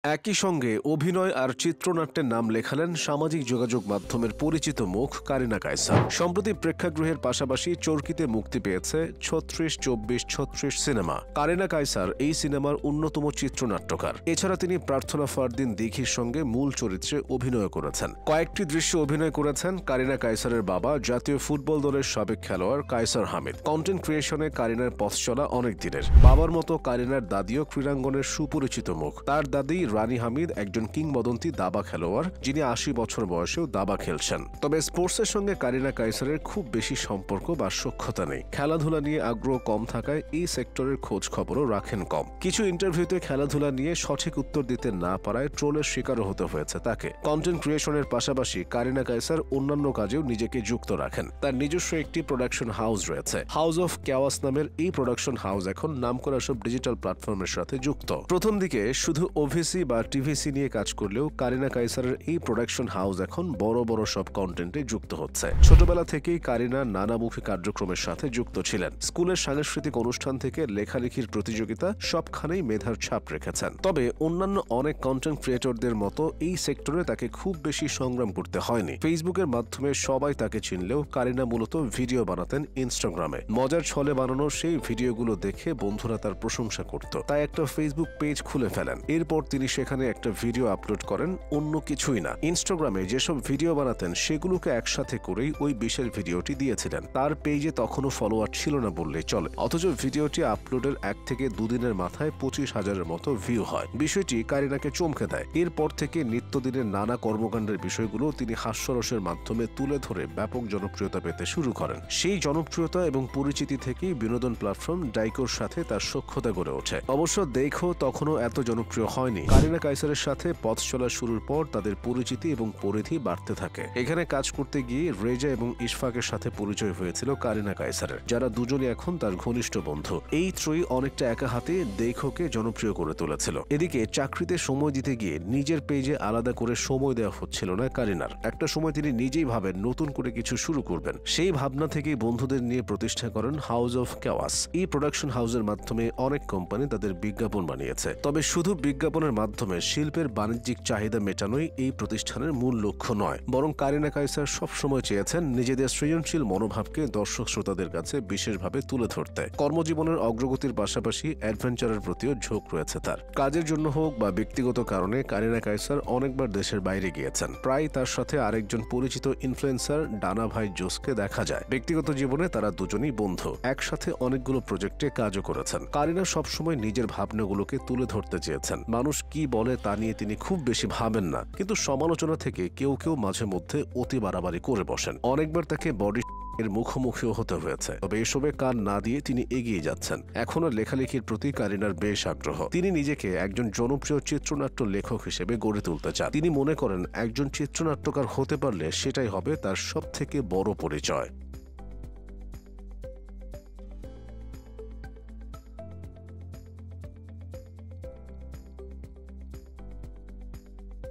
একই সঙ্গে অভিনয় আর চিত্রনাট্যের নাম লেখালেন সামাজিক যোগাযোগ মাধ্যমের পরিচিত মুখ কারিনা কায়সার। সম্প্রতি প্রেক্ষাগৃহের পাশাপাশি চরকিতে মুক্তি পেয়েছে ৩৬-২৪-৩৬ সিনেমা। কারিনা কায়সার এই সিনেমার অন্যতম চিত্রনাট্যকার। এছাড়া তিনি প্রার্থনা ফারদিন দিঘির সঙ্গে মূল চরিত্রে অভিনয় করেছেন। কয়েকটি দৃশ্যে অভিনয় করেছেন কারিনা কায়সারের বাবা, জাতীয় ফুটবল দলের সাবেক খেলোয়াড় কায়সার হামিদ। কন্টেন্ট ক্রিয়েশনে কারিনার পথ চলা অনেক দিনের। বাবার মতো কারিনার দাদিও ক্রীড়াঙ্গনের সুপরিচিত মুখ। তার দাদি রানী হামিদ একজন কিংবদন্তি দাবা খেলোয়াড়, যিনি ৮০ বছর বয়সেও দাবা খেলছেন। তবে স্পোর্টসের সঙ্গে কারিনা কায়সারের খুব বেশি সম্পর্ক বা সখ্যতা নেই। খেলাধুলা নিয়ে আগ্রহ কম থাকায় এই সেক্টরের খোঁজ খবরও রাখেন কম। কিছু ইন্টারভিউতে খেলাধুলা নিয়ে সঠিক উত্তর দিতে না পারায় ট্রোলের শিকারও হতে হয়েছে তাকে। কন্টেন্ট ক্রিয়েশনের পাশাপাশি কারিনা কায়সার অন্যান্য কাজেও নিজেকে যুক্ত রাখেন। তার নিজস্ব একটি প্রোডাকশন হাউস রয়েছে। হাউস অফ কেওয়াস নামের এই প্রোডাকশন হাউস এখন নামকরা সব ডিজিটাল প্ল্যাটফর্মের সাথে যুক্ত। প্রথম দিকে শুধু ওভিসি বা টিভিসি নিয়ে কাজ করলেও কারিনা কায়সারের এই প্রোডাকশন হাউস এখন বড় বড় সব কন্টেন্টে যুক্ত হচ্ছে। ছোটবেলা থেকেই কারিনা নানামুখী কার্যক্রমের সাথে যুক্ত ছিলেন। স্কুলের সাংস্কৃতিক অনুষ্ঠান থেকে লেখালেখির প্রতিযোগিতা, সবখানেই মেধার ছাপ রেখেছেন। তবে অন্যান্য অনেক কন্টেন্ট ক্রিয়েটরদের মতো এই সেক্টরে তাকে খুব বেশি সংগ্রাম করতে হয়নি। ফেসবুকের মাধ্যমে সবাই তাকে চিনলেও কারিনা মূলত ভিডিও বানাতেন ইনস্টাগ্রামে। মজার ছলে বানানো সেই ভিডিওগুলো দেখে বন্ধুরা তার প্রশংসা করত, তাই একটা ফেসবুক পেজ খুলে ফেলেন। এরপর তিনি সেখানে একটা ভিডিও আপলোড করেন, অন্য কিছুই না। ইনস্টাগ্রামে যেসব ভিডিও বানাতেন সেগুলোকে একসাথে করেই ওই বিশেষ ভিডিওটি দিয়েছিলেন। তার পেজে তখনও ফলোয়ার ছিল না বললেই চলে, অথচ ভিডিওটি আপলোডের ১ থেকে ২ দিনের মাথায় ২৫,০০০-এর মতো ভিউ হয়। বিষয়টি কারিনাকে চমকে দেয়। এরপর থেকে নিত্যদিনের নানা কর্মকাণ্ডের বিষয়গুলো তিনি হাস্যরসের মাধ্যমে তুলে ধরে ব্যাপক জনপ্রিয়তা পেতে শুরু করেন। সেই জনপ্রিয়তা এবং পরিচিতি থেকেই বিনোদন প্ল্যাটফর্ম ডাইকোর সাথে তার সখ্যতা গড়ে ওঠে। অবশ্য দেখো তখনও এত জনপ্রিয় হয়নি। কারিনা কায়সারের সাথে পথ চলা শুরুর পর তাদের পরিচিতি এবং পরিধি বাড়তে থাকে। এখানে কাজ করতে গিয়ে রেজা এবং ইশফাকের সাথে পরিচয় হয়েছিল কারিনা কায়সারের, যারা দুজনই এখন তার ঘনিষ্ঠ বন্ধু। এই ত্রয়ী অনেকটা একা হাতে দেখোকে জনপ্রিয় করে তুলেছিল। এদিকে চাকরিতে সময় দিতে গিয়ে নিজের পেজে আলাদা করে সময় দেওয়া হচ্ছিল না কারিনার। একটা সময় তিনি নিজেই ভাবেন নতুন করে কিছু শুরু করবেন। সেই ভাবনা থেকেই বন্ধুদের নিয়ে প্রতিষ্ঠা করেন হাউস অফ কেওয়াস। এই প্রোডাকশন হাউসের মাধ্যমে অনেক কোম্পানি তাদের বিজ্ঞাপন বানিয়েছে। তবে শুধু বিজ্ঞাপনের মাধ্যমে শিল্পের বাণিজ্যিক চাহিদা মেটানোই এই প্রতিষ্ঠানের মূল লক্ষ্য নয়, বরং কারিনা কায়সার সবসময় চেয়েছেন নিজেদের সৃজনশীল মনোভাবকে দর্শক শ্রোতাদের কাছে বিশেষভাবে তুলে ধরতে। কর্মজীবনের অগ্রগতির পাশাপাশি অ্যাডভেঞ্চারের প্রতিও ঝোঁক রয়েছে তার। কাজের জন্য হোক বা ব্যক্তিগত কারণে কারিনা কায়সার অনেকবার দেশের বাইরে গিয়েছেন। প্রায় তার সাথে আরেকজন পরিচিত ইনফ্লুয়েন্সার ডানা ভাই জোসকে দেখা যায়। ব্যক্তিগত জীবনে তারা দুজনই বন্ধু, একসাথে অনেকগুলো প্রজেক্টে কাজও করেছেন। কারিনা সবসময় নিজের ভাবনাগুলোকে তুলে ধরতে চেয়েছেন। মানুষ কি বলে তা নিয়ে তিনি খুব বেশি ভাবেন না, কিন্তু সমালোচনা থেকে কেউ কেউ মাঝে মধ্যে অতি বাড়াবাড়ি করে বসেন। অনেকবার তাকে বডি এর মুখোমুখিও হতে হয়েছে। তবে এসবে কান না দিয়ে তিনি এগিয়ে যাচ্ছেন। এখনও লেখালেখির প্রতি কারিনার বেশ আগ্রহ। তিনি নিজেকে একজন জনপ্রিয় চিত্রনাট্য লেখক হিসেবে গড়ে তুলতে চান। তিনি মনে করেন একজন চিত্রনাট্যকার হতে পারলে সেটাই হবে তার সবথেকে বড় পরিচয়।